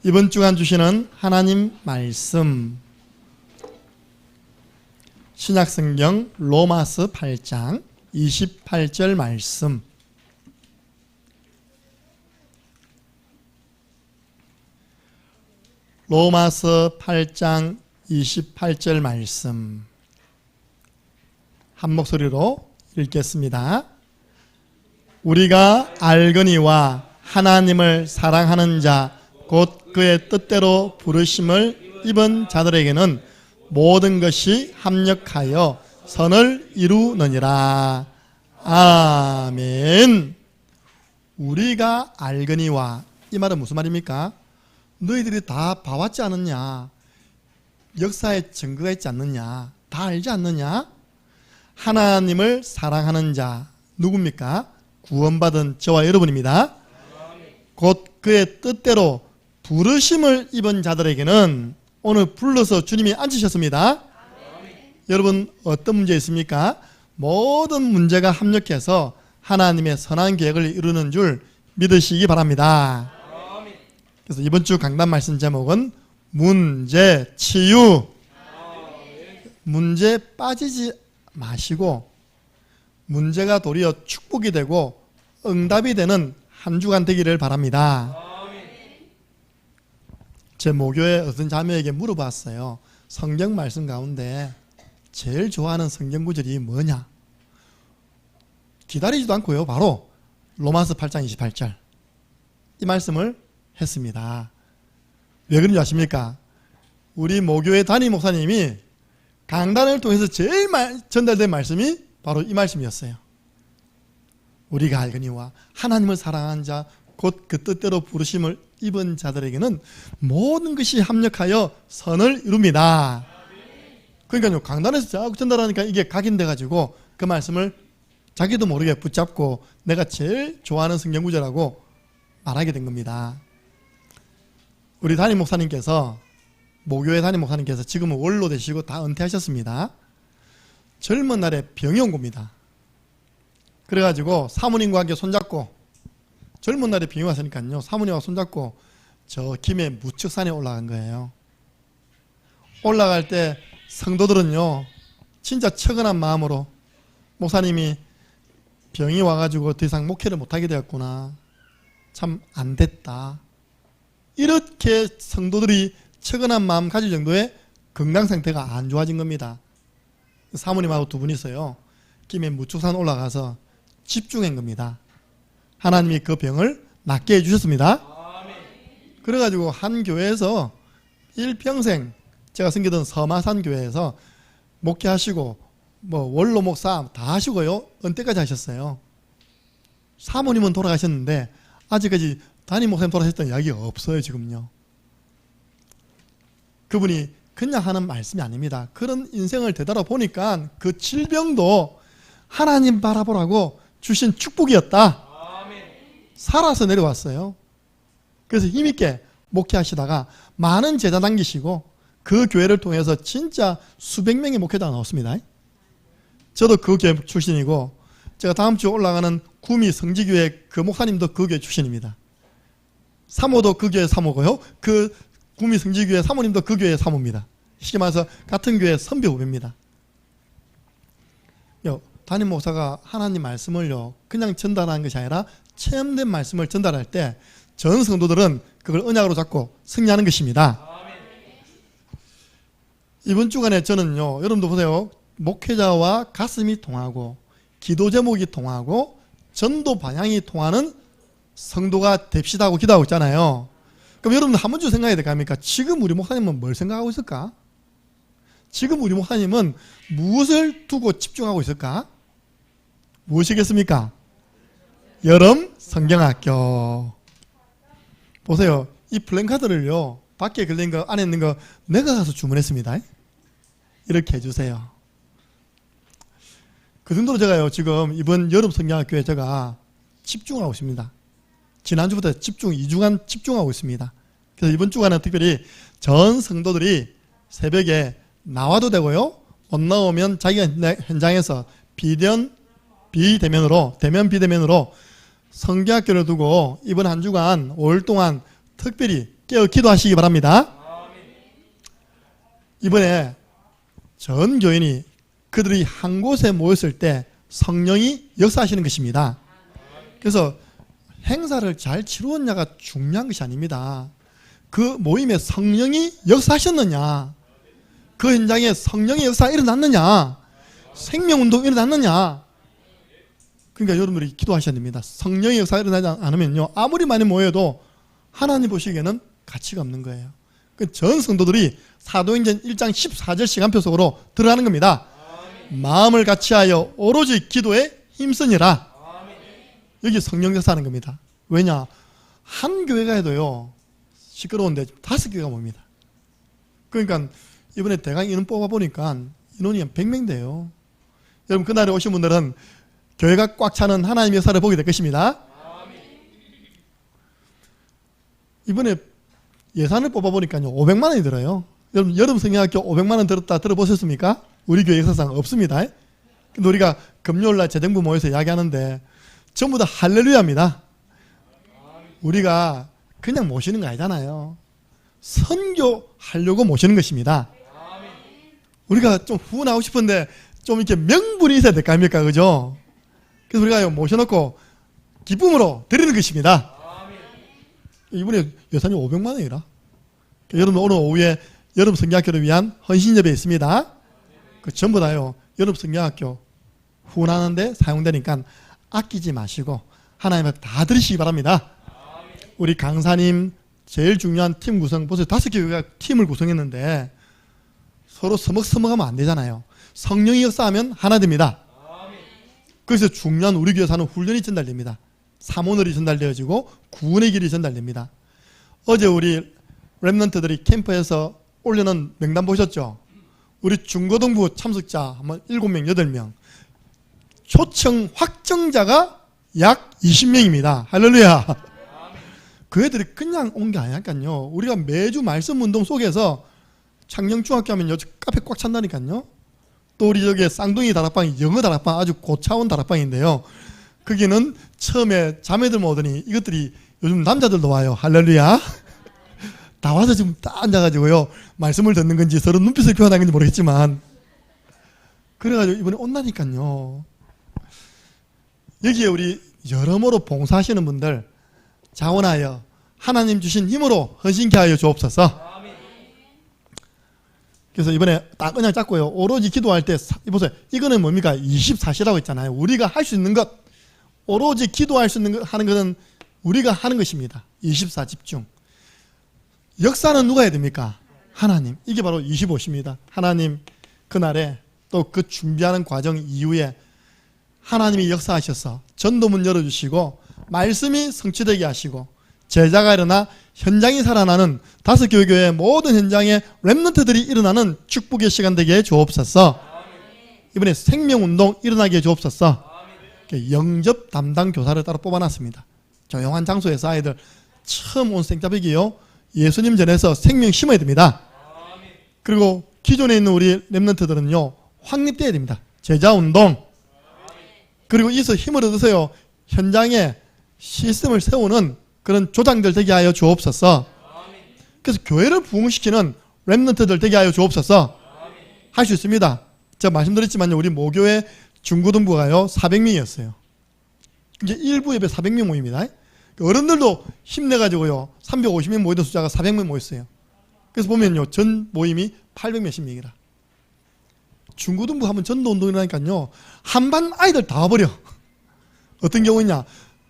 이번 주간 주시는 하나님 말씀 신약성경 로마서 8장 28절 말씀. 로마서 8장 28절 말씀 한 목소리로 읽겠습니다. 우리가 알거니와 하나님을 사랑하는 자 곧 그의 뜻대로 부르심을 입은 자들에게는 모든 것이 합력하여 선을 이루느니라. 아멘. 우리가 알거니와, 이 말은 무슨 말입니까? 너희들이 다 봐왔지 않느냐? 역사에 증거가 있지 않느냐? 다 알지 않느냐? 하나님을 사랑하는 자 누굽니까? 구원받은 저와 여러분입니다. 곧 그의 뜻대로 부르심을 입은 자들에게는, 오늘 불러서 주님이 앉으셨습니다. 여러분 어떤 문제 있습니까? 모든 문제가 합력해서 하나님의 선한 계획을 이루는 줄 믿으시기 바랍니다. 그래서 이번 주 강단 말씀 제목은 문제 치유. 문제에 빠지지 마시고 문제가 도리어 축복이 되고 응답이 되는 한 주간 되기를 바랍니다. 제 모교의 어떤 자매에게 물어봤어요. 성경 말씀 가운데 제일 좋아하는 성경 구절이 뭐냐? 기다리지도 않고요, 바로 로마서 8장 28절 이 말씀을 했습니다. 왜 그런지 아십니까? 우리 모교의 담임 목사님이 강단을 통해서 제일 전달된 말씀이 바로 이 말씀이었어요. 우리가 알거니와 하나님을 사랑하는 자 곧 그 뜻대로 부르심을 입은 자들에게는 모든 것이 합력하여 선을 이룹니다. 그러니까요, 강단에서 자꾸 전달하니까 이게 각인돼 가지고 그 말씀을 자기도 모르게 붙잡고 내가 제일 좋아하는 성경 구절이라고 말하게 된 겁니다. 우리 담임 목사님께서, 모교회 담임 목사님께서 지금은 원로 되시고 다 은퇴하셨습니다. 젊은 날에 병이 온 겁니다. 그래가지고 사모님과 함께 손잡고, 젊은 날에 병이 왔으니까요, 사모님과 손잡고 저 김해 무척산에 올라간 거예요. 올라갈 때 성도들은요, 진짜 처근한 마음으로 목사님이 병이 와가지고 더 이상 목회를 못하게 되었구나, 참 안 됐다, 이렇게 성도들이 처근한 마음 가질 정도의 건강 상태가 안 좋아진 겁니다. 사모님하고 두 분이서요, 김해 무척산 올라가서 집중한 겁니다. 하나님이 그 병을 낫게 해주셨습니다. 그래가지고 한 교회에서 일평생, 제가 섬기던 서마산 교회에서 목회하시고 원로 목사 다 하시고요, 은퇴까지 하셨어요. 사모님은 돌아가셨는데 아직까지 담임 목사님 돌아가셨던 이야기가 없어요. 지금요. 그분이 그냥 하는 말씀이 아닙니다. 그런 인생을 되돌아보니까 그 질병도 하나님 바라보라고 주신 축복이었다. 살아서 내려왔어요. 그래서 힘있게 목회하시다가 많은 제자 당기시고 그 교회를 통해서 진짜 수백 명의 목회자가 나왔습니다. 저도 그 교회 출신이고, 제가 다음 주에 올라가는 구미 성지교회 그 목사님도 그 교회 출신입니다. 사모도 그 교회 사모고요, 그 구미 성지교회 사모님도 그 교회 사모입니다. 쉽게 말해서 같은 교회 선배 후배입니다. 담임 목사가 하나님 말씀을요, 그냥 전달하는 것이 아니라 체험된 말씀을 전달할 때 전 성도들은 그걸 언약으로 잡고 승리하는 것입니다. 이번 주간에 저는요, 여러분도 보세요, 목회자와 가슴이 통하고 기도 제목이 통하고 전도 방향이 통하는 성도가 됩시다 하고 기도하고 있잖아요. 그럼 여러분들 한 번쯤 생각해야 될 거 아닙니까? 지금 우리 목사님은 뭘 생각하고 있을까? 지금 우리 목사님은 무엇을 두고 집중하고 있을까? 무엇이겠습니까? 여름 성경학교. 보세요, 이 플랜카드를요, 밖에 걸린 거, 안에 있는 거 내가 가서 주문했습니다. 이렇게 해주세요. 그 정도로 제가요, 지금 이번 여름 성경학교에 제가 집중하고 있습니다. 지난주부터 2주간 집중하고 있습니다. 그래서 이번 주간은 특별히 전 성도들이 새벽에 나와도 되고요, 못 나오면 자기가 현장에서 비대면으로, 대면 비대면으로 성경학교를 두고 이번 한 주간 5일 동안 특별히 깨어 기도하시기 바랍니다. 이번에 전 교인이 그들이 한 곳에 모였을 때 성령이 역사하시는 것입니다. 그래서 행사를 잘 치루었냐가 중요한 것이 아닙니다. 그 모임에 성령이 역사하셨느냐, 그 현장에 성령의 역사가 일어났느냐, 생명운동이 일어났느냐. 그러니까 여러분들이 기도하셔야 됩니다. 성령의 역사가 일어나지 않으면요, 아무리 많이 모여도 하나님 보시기에는 가치가 없는 거예요. 전 성도들이 사도행전 1장 14절 시간표 속으로 들어가는 겁니다. 마음을 같이하여 오로지 기도에 힘쓰니라. 여기 성령 역사하는 겁니다. 왜냐? 한 교회가 해도요, 시끄러운데 5교회가 봅니다. 그러니까 이번에 대강 인원 뽑아보니까 인원이 한 100명 돼요. 여러분, 그날에 오신 분들은 교회가 꽉 차는 하나님의 역사를 보게 될 것입니다. 이번에 예산을 뽑아보니까요, 500만 원이 들어요. 여러분, 여름 성경학교 500만 원 들어보셨습니까? 우리 교회 역사상 없습니다. 근데 우리가 금요일날 재정부 모여서 이야기하는데 전부 다 할렐루야입니다. 우리가 그냥 모시는 거 아니잖아요. 선교하려고 모시는 것입니다. 우리가 좀 후원하고 싶은데 좀 이렇게 명분이 있어야 될 거 아닙니까? 그죠? 그래서 우리가 모셔놓고 기쁨으로 드리는 것입니다. 이번에 예산이 500만 원이라. 여러분, 오늘 오후에 여름 성경학교를 위한 헌신 예배 있습니다. 그 전부 다요, 여름 성경학교 후원하는데 사용되니까 아끼지 마시고 하나님한테 다 드리시기 바랍니다. 우리 강사님 제일 중요한 팀 구성, 보세요. 5교회가 팀을 구성했는데 서로 서먹서먹하면 안 되잖아요. 성령이 역사하면 하나 됩니다. 그래서 중요한 우리 교회사는 훈련이 전달됩니다. 사모늘이 전달되어지고 구원의 길이 전달됩니다. 어제 우리 랩런트들이 캠프에서 올려놓은 명단 보셨죠? 우리 중고등부 참석자 7명, 8명, 초청 확정자가 약 20명입니다. 할렐루야. 그 애들이 그냥 온 게 아니니까요. 우리가 매주 말씀 운동 속에서 창녕중학교 하면 요 카페 꽉 찬다니까요. 또 우리 저기 쌍둥이 다락방이 영어 다락방, 아주 고차원 다락방인데요. 거기는 처음에 자매들 모으더니 이것들이 요즘 남자들도 와요. 할렐루야. 다 와서 지금 딱 앉아가지고요, 말씀을 듣는 건지 서로 눈빛을 교환하는 건지 모르겠지만, 그래가지고 이번에 온다니까요. 여기에 우리 여러모로 봉사하시는 분들 자원하여 하나님 주신 힘으로 헌신케 하여 주옵소서. 그래서 이번에 딱 그냥 잡고요, 오로지 기도할 때 보세요. 이거는 뭡니까? 24시라고 했잖아요. 우리가 할 수 있는 것, 오로지 기도할 수 있는 것 하는 것은 우리가 하는 것입니다. 24 집중. 역사는 누가 해야 됩니까? 하나님. 이게 바로 25시입니다. 하나님, 그날에 또 그 준비하는 과정 이후에 하나님이 역사하셔서 전도문 열어주시고 말씀이 성취되게 하시고 제자가 일어나 현장이 살아나는 5교회의 모든 현장에 랩런트들이 일어나는 축복의 시간 되게 해 주옵소서. 이번에 생명운동 일어나게 해 주옵소서. 영접 담당 교사를 따로 뽑아놨습니다. 조용한 장소에서 아이들 처음 온 생자백이요, 예수님 전에서 생명 심어야 됩니다. 그리고 기존에 있는 우리 랩런트들은요, 확립돼야 됩니다. 제자운동. 그리고 이서 힘을 얻으세요. 현장에 시스템을 세우는 그런 조장들 되게 하여 주옵소서. 그래서 교회를 부흥시키는 랩런트들 되게 하여 주옵소서. 할 수 있습니다. 제가 말씀드렸지만요, 우리 모교회 중고등부가요 400명이었어요. 이제 일부 예배 400명 모입니다. 어른들도 힘내가지고요 350명 모이던 숫자가 400명 모였어요. 그래서 보면요, 전 모임이 800 몇십 명이라. 중고등부 하면 전도운동이라니까요, 한 반 아이들 다 와버려. 어떤 경우냐,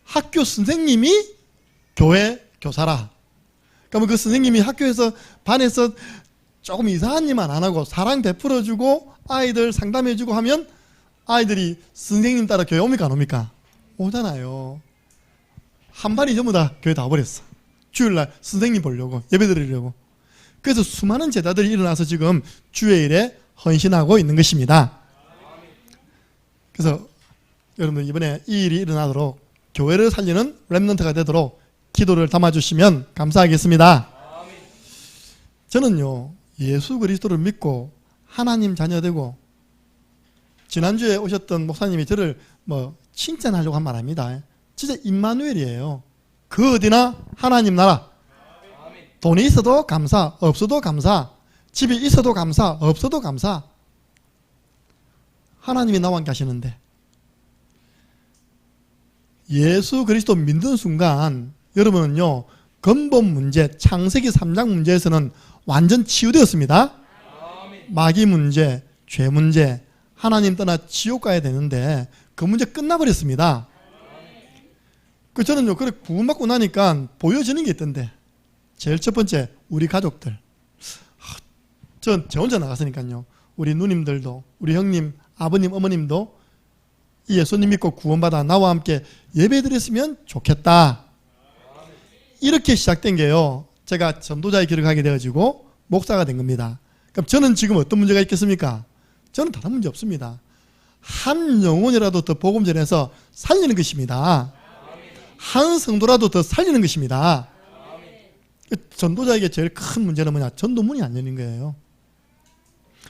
학교 선생님이 교회 교사라. 그러면 그 선생님이 학교에서 반에서 조금 이상한 일만 안 하고 사랑 베풀어주고 아이들 상담해주고 하면 아이들이 선생님 따라 교회 옵니까 안 옵니까? 오잖아요. 한 반이 전부 다 교회 다 와버렸어. 주일날 선생님 보려고, 예배 드리려고. 그래서 수많은 제자들이 일어나서 지금 주의 일에 헌신하고 있는 것입니다. 그래서 여러분, 이번에 이 일이 일어나도록 교회를 살리는 랩런트가 되도록 기도를 담아주시면 감사하겠습니다. 저는요, 예수 그리스도를 믿고 하나님 자녀되고, 지난주에 오셨던 목사님이 저를 칭찬하려고 한 말 아닙니다. 진짜 임마누엘이에요. 그 어디나 하나님 나라. 돈이 있어도 감사, 없어도 감사. 집이 있어도 감사, 없어도 감사. 하나님이 나와 함께 하시는데 예수 그리스도 믿는 순간 여러분은요, 근본 문제, 창세기 3장 문제에서는 완전 치유되었습니다. 마귀 문제, 죄 문제, 하나님 떠나 지옥 가야 되는데 그 문제 끝나버렸습니다. 저는요, 그래 구원받고 나니까 보여지는 게 있던데, 제일 첫 번째 우리 가족들. 저 혼자 나갔으니까요, 우리 누님들도, 우리 형님, 아버님, 어머님도 예수님 믿고 구원받아 나와 함께 예배드렸으면 좋겠다. 이렇게 시작된 게요, 제가 전도자의 길을 가게 되어지고 목사가 된 겁니다. 그럼 저는 지금 어떤 문제가 있겠습니까? 저는 다른 문제 없습니다. 한 영혼이라도 더 복음 전해서 살리는 것입니다. 한 성도라도 더 살리는 것입니다. 전도자에게 제일 큰 문제는 뭐냐? 전도문이 안 열린 거예요.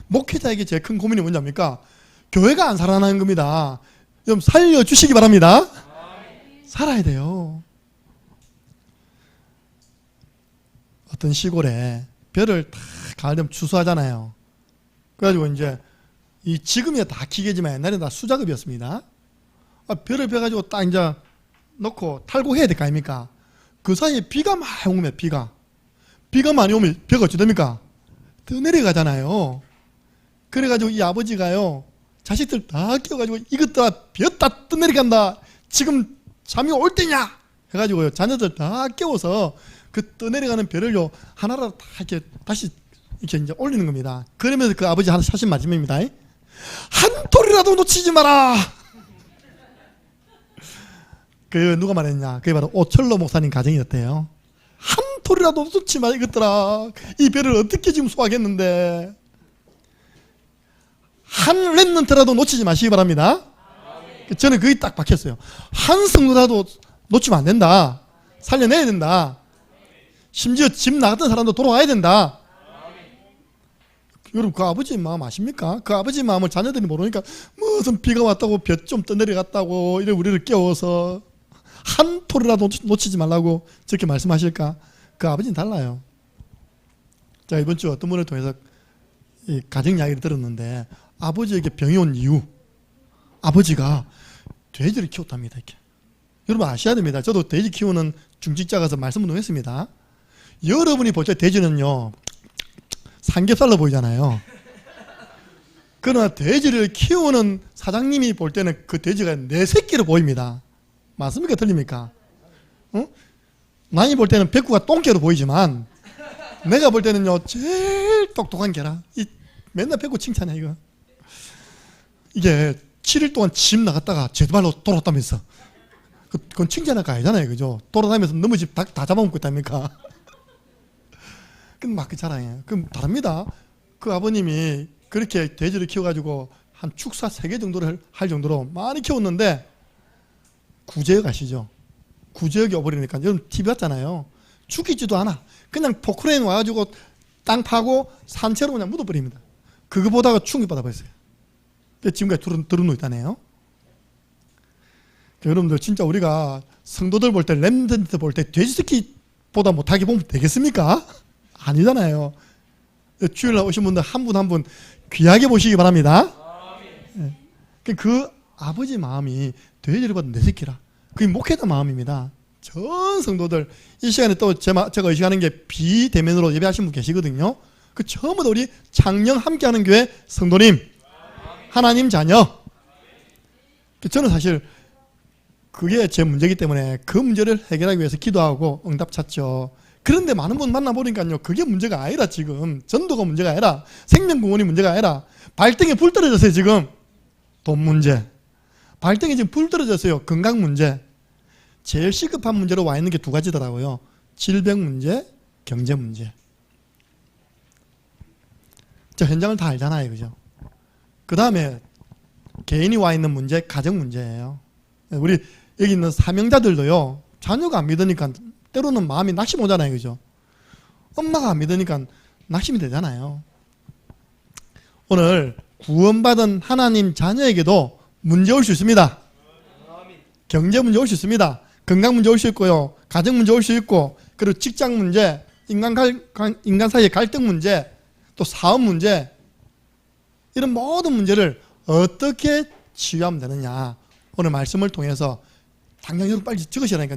목회자에게 제일 큰 고민이 뭐냐입니까? 교회가 안 살아나는 겁니다. 좀 살려주시기 바랍니다. 살아야 돼요. 어떤 시골에 벼를 다 가을 되면 추수하잖아요. 그래가지고 이제 이 지금이야 다 기계지만 옛날에는 다 수작업이었습니다. 벼를 베가지고 딱 이제 넣고 탈곡해야 될 거 아닙니까? 그 사이에 비가 많이 오면 비가 많이 오면 벼가 어찌 됩니까? 떠내려가잖아요. 그래가지고 이 아버지가요, 자식들 다 끼워가지고 이것들아 벼 다 떠내려간다, 지금 잠이 올 때냐 해가지고요, 자녀들 다 깨워서 그 떠내려가는 벼를요 하나라도 다 이렇게 다시 이렇게 이제 올리는 겁니다. 그러면서 그 아버지 하신 말씀입니다. 한 톨이라도 놓치지 마라. 그 누가 말했냐? 그게 바로 오철로 목사님 가정이었대요. 한 톨이라도 놓치지 마 이것들아. 이 벼를 어떻게 지금 수확했는데. 한 랩런트라도 놓치지 마시기 바랍니다. 저는 그게 딱 박혔어요. 한 성도라도 놓치면 안 된다. 살려내야 된다. 심지어 집 나갔던 사람도 돌아와야 된다. 여러분, 그 아버지 마음 아십니까? 그 아버지 마음을 자녀들이 모르니까 무슨 비가 왔다고 벼 좀 떠내려갔다고 이래 우리를 깨워서 한 톨이라도 놓치지 말라고 저렇게 말씀하실까? 그 아버지는 달라요. 자, 이번 주 어떤 분을 통해서 이 가정 이야기를 들었는데, 아버지에게 병이 온 이유, 아버지가 돼지를 키웠답니다. 이렇게. 여러분 아셔야 됩니다. 저도 돼지 키우는 중직자 가서 말씀 운동했습니다. 여러분이 볼 때 돼지는요 삼겹살로 보이잖아요. 그러나 돼지를 키우는 사장님이 볼 때는 그 돼지가 내 새끼로 보입니다. 맞습니까? 틀립니까? 남이 볼 때는 백구가 똥개로 보이지만 내가 볼 때는요 제일 똑똑한 개라. 맨날 백구 칭찬해. 이게 7일 동안 집 나갔다가 제 발로 돌아왔다면서. 그건 칭찬할 거 아니잖아요, 그죠? 돌아다니면서 너무 집 다 잡아먹고 있답니까? 그럼 막 그 자랑이에요. 그럼 다릅니다. 그 아버님이 그렇게 돼지를 키워가지고 한 축사 3개 정도를 할 정도로 많이 키웠는데, 구제역 아시죠? 구제역이 와버리니까, 여러분 TV 봤잖아요. 죽이지도 않아. 그냥 포크레인 와가지고 땅 파고 산채로 그냥 묻어버립니다. 그거 보다가 충격받아 버렸어요. 지금까지 들은 놈 있다네요. 여러분들 진짜 우리가 성도들 볼 때, 렘넌트 볼 때 돼지새끼보다 못하게 보면 되겠습니까? 아니잖아요. 주일날 오신 분들 한 분 한 분 귀하게 보시기 바랍니다. 그 아버지 마음이 돼지를 봐도 내 새끼라. 그게 목회자 마음입니다. 전 성도들 이 시간에 또 제가 의식하는 게 비대면으로 예배하신 분 계시거든요. 그 처음부터 우리 창녕 함께하는 교회 성도님, 하나님 자녀. 저는 사실 그게 제 문제이기 때문에 그 문제를 해결하기 위해서 기도하고 응답 찾죠. 그런데 많은 분 만나보니까요, 그게 문제가 아니라, 지금 전도가 문제가 아니라, 생명공원이 문제가 아니라, 발등에 불 떨어졌어요. 지금 돈 문제, 발등에 지금 불 떨어졌어요. 건강 문제. 제일 시급한 문제로 와 있는 게 2가지더라고요. 질병 문제, 경제 문제. 저 현장을 다 알잖아요, 그죠? 그 다음에 개인이 와 있는 문제, 가정 문제예요. 우리 여기 있는 사명자들도요, 자녀가 안 믿으니까 때로는 마음이 낙심 오잖아요, 그죠? 엄마가 안 믿으니까 낙심이 되잖아요. 오늘 구원받은 하나님 자녀에게도 문제 올 수 있습니다. 경제 문제 올 수 있습니다. 건강 문제 올 수 있고요, 가정 문제 올 수 있고, 그리고 직장 문제, 인간 사이의 갈등 문제, 또 사업 문제, 이런 모든 문제를 어떻게 치유하면 되느냐. 오늘 말씀을 통해서 당장 여러분 빨리 적으시라니까.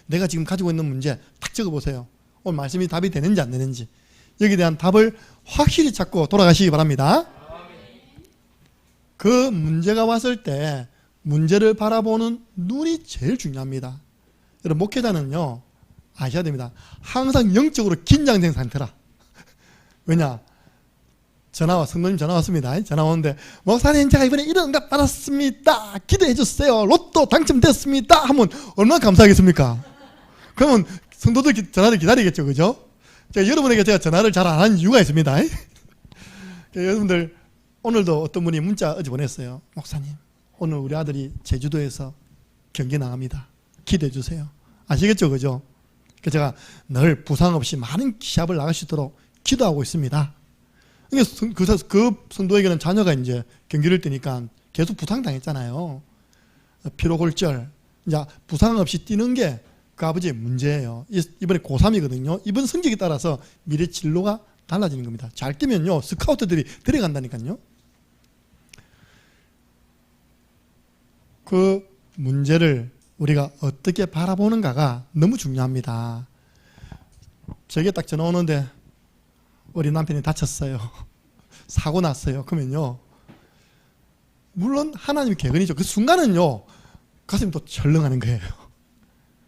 내가 지금 가지고 있는 문제 딱 적어보세요. 오늘 말씀이 답이 되는지 안 되는지. 여기에 대한 답을 확실히 찾고 돌아가시기 바랍니다. 그 문제가 왔을 때 문제를 바라보는 눈이 제일 중요합니다. 여러분 목회자는요 아셔야 됩니다. 항상 영적으로 긴장된 상태라. 왜냐? 성도님 전화 왔습니다. 전화 오는데 목사님 제가 이번에 이런 응답 받았습니다. 기도해 주세요. 로또 당첨됐습니다. 하면 얼마나 감사하겠습니까? 그러면 성도들 전화를 기다리겠죠. 그죠? 여러분에게 제가 전화를 잘 안 하는 이유가 있습니다. 여러분들 오늘도 어떤 분이 문자 어제 보냈어요. 목사님 오늘 우리 아들이 제주도에서 경기 나갑니다. 기도해 주세요. 아시겠죠? 그죠? 제가 늘 부상 없이 많은 시합을 나갈 수 있도록 기도하고 있습니다. 그 성도에게는 자녀가 이제 경기를 뛰니까 계속 부상당했잖아요. 피로골절. 이제 부상 없이 뛰는 게 그 아버지의 문제예요. 이번에 고3이거든요. 이번 성적에 따라서 미래 진로가 달라지는 겁니다. 잘 뛰면요. 스카우트들이 데려간다니까요. 그 문제를 우리가 어떻게 바라보는가가 너무 중요합니다. 저게 딱 전화 오는데 우리 남편이 다쳤어요. 사고 났어요. 그러면요. 물론 하나님의 개근이죠. 그 순간은요. 가슴이 또 철렁하는 거예요.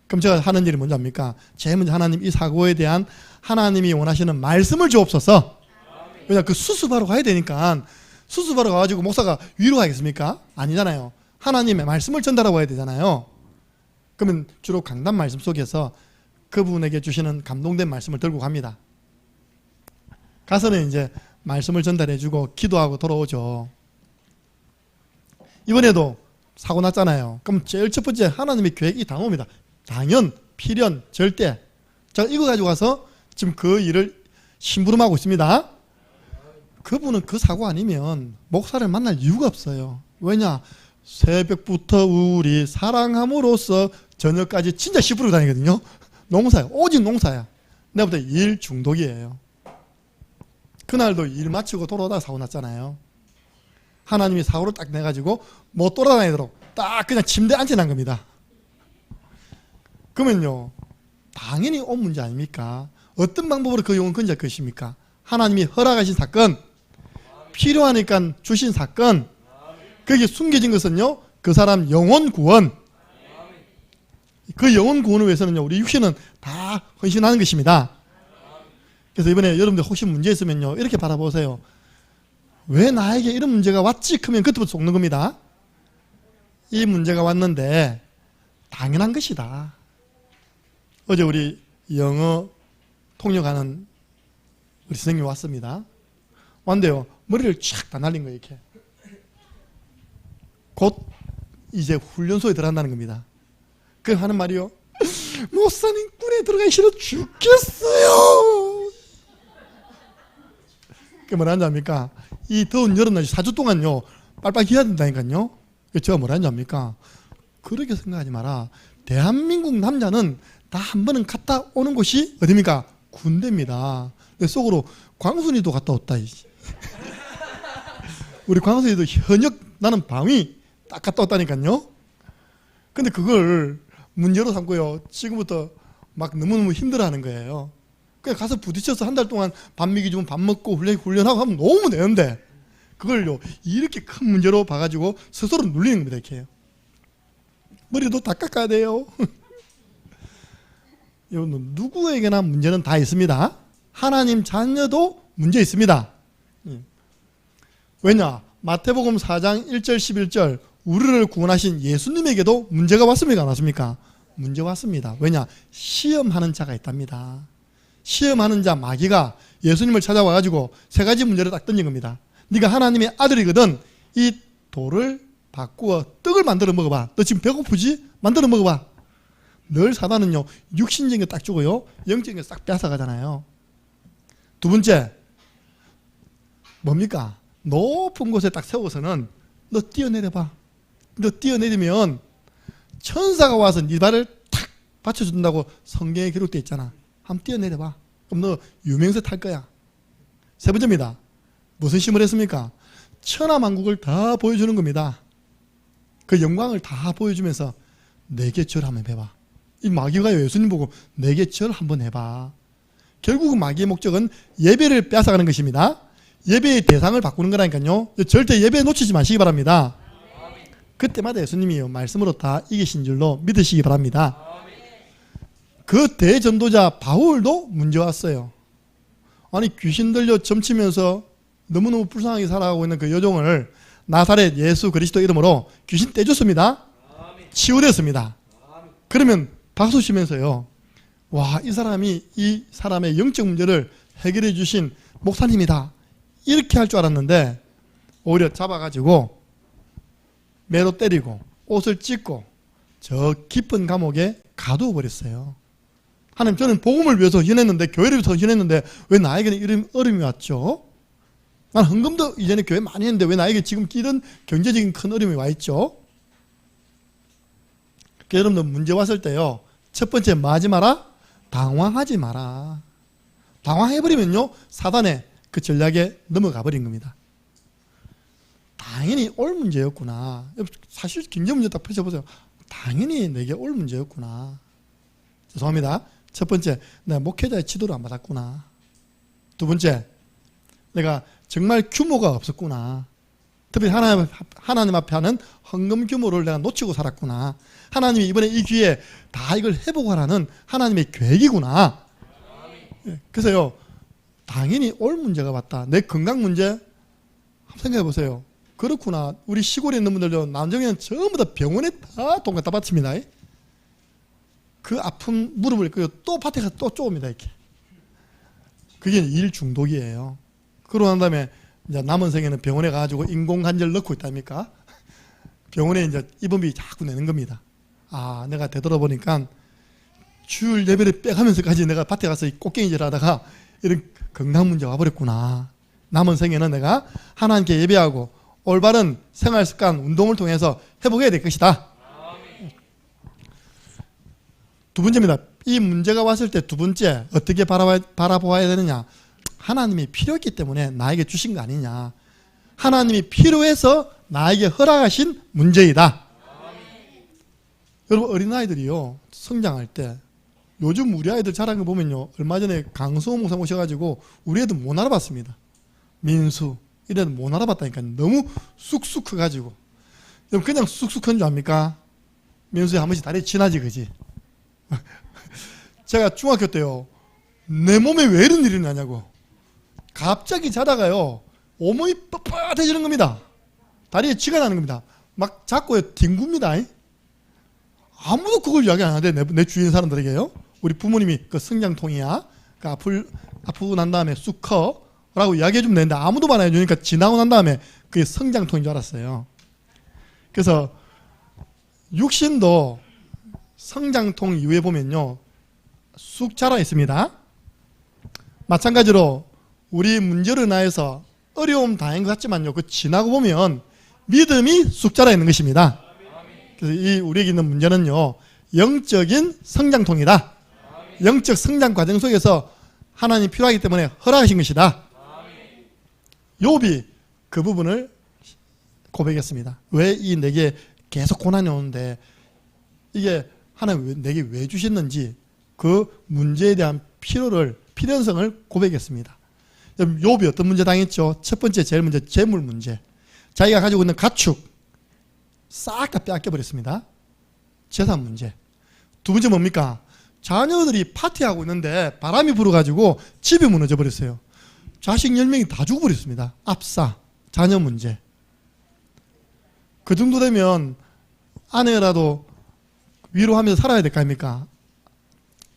그럼 제가 하는 일이 뭔지 압니까? 제일 먼저 하나님 이 사고에 대한 하나님이 원하시는 말씀을 주옵소서. 왜냐 그 수습하러 가야 되니까 수습하러 가가지고 목사가 위로하겠습니까? 아니잖아요. 하나님의 말씀을 전달하고 가야 되잖아요. 그러면 주로 강단 말씀 속에서 그분에게 주시는 감동된 말씀을 들고 갑니다. 가서는 이제 말씀을 전달해주고 기도하고 돌아오죠. 이번에도 사고 났잖아요. 그럼 제일 첫 번째 하나님의 계획이 당옵니다. 당연, 필연, 절대. 자, 이거 가지고 가서 지금 그 일을 심부름하고 있습니다. 그분은 그 사고 아니면 목사를 만날 이유가 없어요. 왜냐? 새벽부터 우리 사랑함으로써 저녁까지 진짜 씹으러 다니거든요. 농사야. 오직 농사야. 내가부터 일 중독이에요. 그날도 일 마치고 돌아오다가 사고 났잖아요. 하나님이 사고를 딱 내가지고 못 돌아다니도록 딱 그냥 침대에 앉혀놓은 겁니다. 그러면요. 당연히 온 문제 아닙니까? 어떤 방법으로 그 영혼 건질 것입니까? 하나님이 허락하신 사건, 필요하니까 주신 사건, 거기에 숨겨진 것은요. 그 사람 영혼 구원. 그 영혼 구원을 위해서는요. 우리 육신은 다 헌신하는 것입니다. 그래서 이번에 여러분들 혹시 문제 있으면요. 이렇게 바라보세요. 왜 나에게 이런 문제가 왔지? 그러면 그때부터 속는 겁니다. 이 문제가 왔는데 당연한 것이다. 어제 우리 영어 통역하는 우리 선생님이 왔습니다. 왔는데요. 머리를 쫙 다 날린 거예요. 이렇게. 곧 이제 훈련소에 들어간다는 겁니다. 그 하는 말이요. 목사님 꾼에 들어가기 싫어 죽겠어요. 그게 뭐라는지 압니까? 이 더운 여름날 4주 동안요. 빨빨 해야 된다니까요. 제가 뭐라는지 압니까? 그렇게 생각하지 마라. 대한민국 남자는 다 한 번은 갔다 오는 곳이 어디입니까? 군대입니다. 내 속으로 광순이도 갔다 왔다. 우리 광순이도 현역 나는 방위 딱 갔다 왔다니까요. 근데 그걸 문제로 삼고요. 지금부터 막 너무너무 힘들어하는 거예요. 그냥 가서 부딪혀서 한 달 동안 밥 먹이 주면 밥 먹고 훈련하고 하면 너무 되는데 그걸요 이렇게 큰 문제로 봐가지고 스스로 눌리는 겁니다. 이렇게 머리도 다 깎아야 돼요. 누구에게나 문제는 다 있습니다. 하나님 자녀도 문제 있습니다. 왜냐? 마태복음 4장 1절 11절 우리를 구원하신 예수님에게도 문제가 왔습니까? 안 왔습니까? 문제 왔습니다. 왜냐? 시험하는 자가 있답니다. 시험하는 자 마귀가 예수님을 찾아와가지고 세 가지 문제를 딱 던진 겁니다. 네가 하나님의 아들이거든. 이 돌을 바꾸어 떡을 만들어 먹어봐. 너 지금 배고프지? 만들어 먹어봐. 늘 사단은요 육신적인 게 딱 주고요 영적인 게 싹 뺏어가잖아요. 두 번째 뭡니까? 높은 곳에 딱 세워서는 너 뛰어내려봐. 너 뛰어내리면 천사가 와서 네 발을 탁 받쳐준다고 성경에 기록되어 있잖아. 한번 뛰어내려봐. 그럼 너 유명세 탈 거야. 세 번째입니다. 무슨 시험을 했습니까? 천하만국을 다 보여주는 겁니다. 그 영광을 다 보여주면서 내게 절 한번 해봐. 이 마귀가 예수님 보고 내게 절 한번 해봐. 결국은 마귀의 목적은 예배를 빼앗아가는 것입니다. 예배의 대상을 바꾸는 거라니까요. 절대 예배 놓치지 마시기 바랍니다. 그때마다 예수님이 말씀으로 다 이기신 줄로 믿으시기 바랍니다. 그 대전도자 바울도 문제 왔어요. 아니 귀신 들려 점치면서 너무너무 불쌍하게 살아가고 있는 그 여종을 나사렛 예수 그리스도 이름으로 귀신 떼줬습니다. 치유됐습니다. 그러면 박수 치면서요. 와, 이 사람이 이 사람의 영적 문제를 해결해 주신 목사님이다. 이렇게 할 줄 알았는데 오히려 잡아가지고 매로 때리고 옷을 찢고 저 깊은 감옥에 가두어 버렸어요. 하나님, 저는 복음을 위해서 헌했는데, 교회를 위해서 헌했는데 왜 나에게는 이런 어려움이 왔죠? 난 헌금도 이전에 교회 많이 했는데 왜 나에게 지금 이런 경제적인 큰 어려움이 와 있죠? 여러분들 문제 왔을 때요, 첫 번째 뭐 하지 마라? 당황하지 마라. 당황해버리면요 사단의 그 전략에 넘어가 버린 겁니다. 당연히 올 문제였구나. 사실 경제 문제 딱 펼쳐보세요. 당연히 내게 올 문제였구나. 죄송합니다. 첫 번째, 내가 목회자의 지도를 안 받았구나. 두 번째, 내가 정말 규모가 없었구나. 특히 하나님 앞에 하는 헌금 규모를 내가 놓치고 살았구나. 하나님이 이번에 이 기회에 다 이걸 해보고 하라는 하나님의 계획이구나. 그래서요, 당연히 올 문제가 왔다. 내 건강 문제 한번 생각해 보세요. 그렇구나. 우리 시골에 있는 분들도 남정에는 전부 다 병원에 다 돈 갖다 바칩니다. 그 아픈 무릎을 또 밭에 가서 또 쪼옵니다. 이렇게. 그게 일 중독이에요. 그러고 난 다음에 이제 남은 생에는 병원에 가가지고 인공관절 넣고 있답니까? 병원에 이제 입원비 자꾸 내는 겁니다. 아, 내가 되돌아보니까 주일 예배를 빼가면서까지 내가 밭에 가서 꽃갱이질 하다가 이런 건강 문제가 와버렸구나. 남은 생에는 내가 하나님께 예배하고 올바른 생활습관, 운동을 통해서 회복해야 될 것이다. 두 번째입니다. 이 문제가 왔을 때 두 번째 어떻게 바라보아야 되느냐. 하나님이 필요했기 때문에 나에게 주신 거 아니냐. 하나님이 필요해서 나에게 허락하신 문제이다. 여러분, 어린아이들이요 성장할 때 요즘 우리 아이들 자란 거 보면요, 얼마 전에 강수호 목사 오셔가지고 우리 애들 못 알아봤습니다. 민수 이런 애들 못 알아봤다니까. 너무 쑥쑥 커가지고. 여러분, 그냥 쑥쑥 큰 줄 압니까? 민수야 한 번씩 다리 지나지 그지? 제가 중학교 때요, 내 몸에 왜 이런 일이 나냐고 갑자기 자다가요 온몸이 뻣뻣해지는 겁니다. 다리에 쥐가 나는 겁니다. 막 잡고 뒹굽니다. 아무도 그걸 이야기 안 하는데 내 주위의 사람들에게요. 우리 부모님이 그 성장통이야, 그 아프고 난 다음에 쑥 커 라고 이야기해 주면 되는데 아무도 말 안 해주니까 지나고 난 다음에 그게 성장통인 줄 알았어요. 그래서 육신도 성장통 이후에 보면요 쑥 자라 있습니다. 마찬가지로 우리 문제로 인하여서 어려움 당한 것 같지만요, 그 지나고 보면 믿음이 쑥 자라 있는 것입니다. 그래서 이 우리에게 있는 문제는요 영적인 성장통이다. 영적 성장 과정 속에서 하나님이 필요하기 때문에 허락하신 것이다. 욥이 그 부분을 고백했습니다. 왜 이 내게 계속 고난이 오는데 이게 하나님 내게 왜 주셨는지 그 문제에 대한 필연성을 고백했습니다. 욥이 어떤 문제 당했죠? 첫 번째 제일 문제, 재물 문제. 자기가 가지고 있는 가축 싹 다 빼앗겨 버렸습니다. 재산 문제. 두 번째 뭡니까? 자녀들이 파티하고 있는데 바람이 불어가지고 집이 무너져 버렸어요. 자식 10명이 다 죽어버렸습니다. 압사, 자녀 문제. 그 정도 되면 아내라도 위로하면서 살아야 될 거 아닙니까?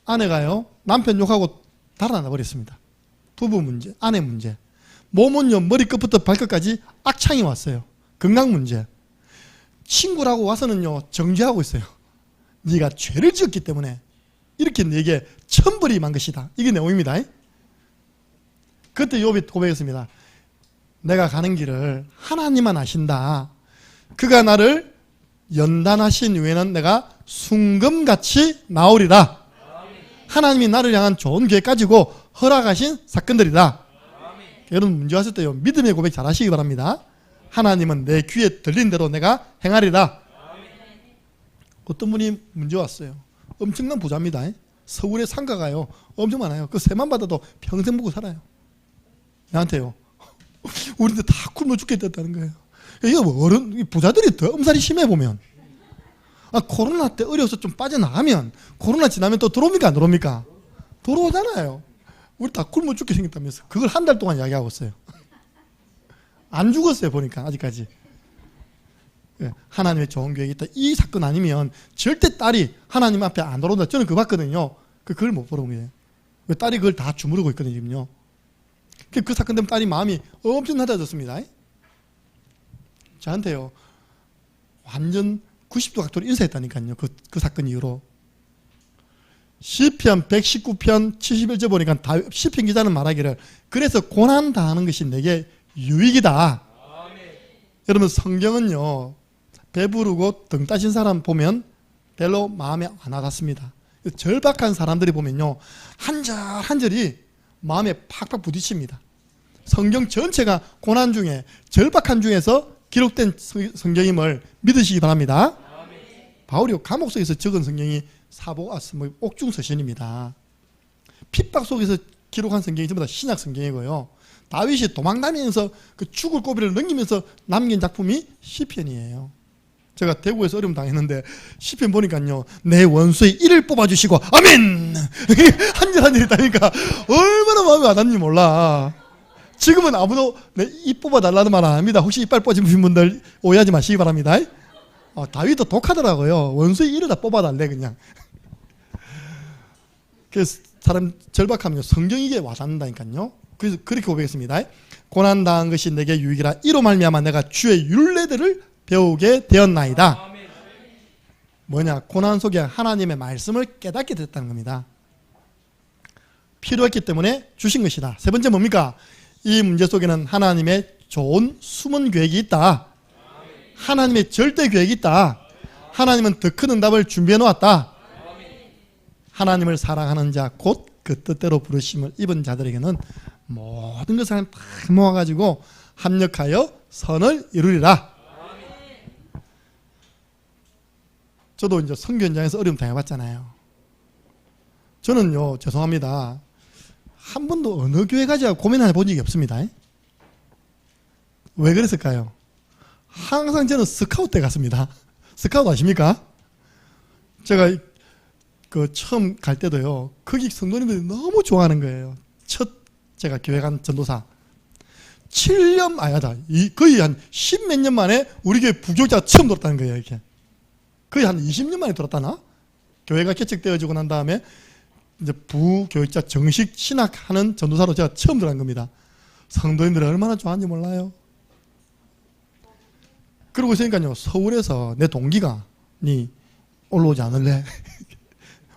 아내가요 남편 욕하고 달아나 버렸습니다. 부부 문제, 아내 문제. 몸은요 머리끝부터 발끝까지 악창이 왔어요. 건강 문제. 친구라고 와서는요 정죄하고 있어요. 네가 죄를 지었기 때문에 이렇게 네게 천벌이 임한 것이다. 이게 내용입니다. 그때 욥이 고백했습니다. 내가 가는 길을 하나님만 아신다. 그가 나를 연단하신 후에는 내가 순금같이 나오리라. 하나님이 나를 향한 좋은 계획 가지고 허락하신 사건들이다. 여러분 문제 왔을 때요, 믿음의 고백 잘 하시기 바랍니다. 하나님은 내 귀에 들린 대로 내가 행하리라. 어떤 분이 문제 왔어요. 엄청난 부자입니다. 서울에 상가가요 엄청 많아요. 그 세만 받아도 평생 먹고 살아요. 나한테요. 우리한테 다 굶어 죽겠다는 거예요. 이거 뭐 어른 부자들이 더 엄살이 심해 보면. 코로나 때 어려서 좀 빠져나가면 코로나 지나면 또 들어옵니까 안 들어옵니까? 들어오잖아요. 우리 다 굶어 죽게 생겼다면서. 그걸 한 달 동안 이야기하고 있어요. 안 죽었어요 보니까 아직까지. 하나님의 좋은 계획이 있다. 이 사건 아니면 절대 딸이 하나님 앞에 안 들어온다. 저는 그거 봤거든요. 그걸 못 보러 온 거예요. 딸이 그걸 다 주무르고 있거든요 지금요. 그 사건 때문에 딸이 마음이 엄청 낮아졌습니다. 저한테요 완전 90도 각도로 인사했다니까요. 그 사건 이후로. 시편 119편 71절 보니까 시편 기자는 말하기를 그래서 고난 당하는 것이 내게 유익이다. 여러분 성경은요 배부르고 등 따신 사람 보면 별로 마음에 안 와닿습니다. 절박한 사람들이 보면요 한 절 한 절이 마음에 팍팍 부딪힙니다. 성경 전체가 고난 중에 절박한 중에서 기록된 성경임을 믿으시기 바랍니다. 바울이 감옥 속에서 적은 성경이 옥중서신입니다. 핍박 속에서 기록한 성경이 전부 다 신약 성경이고요. 다윗이 도망다니면서 그 죽을 고비를 넘기면서 남긴 작품이 시편이에요. 제가 대구에서 어려움 당했는데 시편 보니까요 내 원수의 이를 뽑아주시고 아멘 한 절 한 절 있다니까 얼마나 마음이 와닿는지 몰라. 지금은 아무도 내 입 뽑아달라는 말 안 합니다. 혹시 이빨 뽑으신 분들 오해하지 마시기 바랍니다. 다윗도 독하더라고요. 원수의 이를 다 뽑아달래 그냥. 그래서 사람 절박하면 성경 이게 와닿는다니까요. 그래서 그렇게 고백했습니다. 고난당한 것이 내게 유익이라 이로 말미암아 내가 주의 율례들을 배우게 되었나이다. 뭐냐 고난 속에 하나님의 말씀을 깨닫게 됐다는 겁니다. 필요했기 때문에 주신 것이다. 세 번째 뭡니까? 이 문제 속에는 하나님의 좋은 숨은 계획이 있다. 하나님의 절대 계획이 있다. 하나님은 더 큰 응답을 준비해 놓았다. 하나님을 사랑하는 자 곧 그 뜻대로 부르심을 입은 자들에게는 모든 것을 다 모아가지고 합력하여 선을 이루리라. 저도 이제 선교 현장에서 어려움 당해봤잖아요. 저는요 죄송합니다 한 번도 어느 교회 가지고 고민해 본 적이 없습니다. 왜 그랬을까요? 항상 저는 스카우트 때 갔습니다. 스카우트 아십니까? 제가 처음 갈 때도요 거기 성도님들이 너무 좋아하는 거예요. 첫 제가 교회 간 전도사 7년 거의 한 10몇 년 만에 우리 교회 부교육자가 처음 들었다는 거예요. 이렇게 거의 한 20년 만에 들었다나? 교회가 개척되어지고 난 다음에 이제 부교육자 정식 신학하는 전도사로 제가 처음 들어간 겁니다. 성도님들이 얼마나 좋아하는지 몰라요. 그러고 있으니까요 서울에서 내 동기가 니 올라오지 않을래?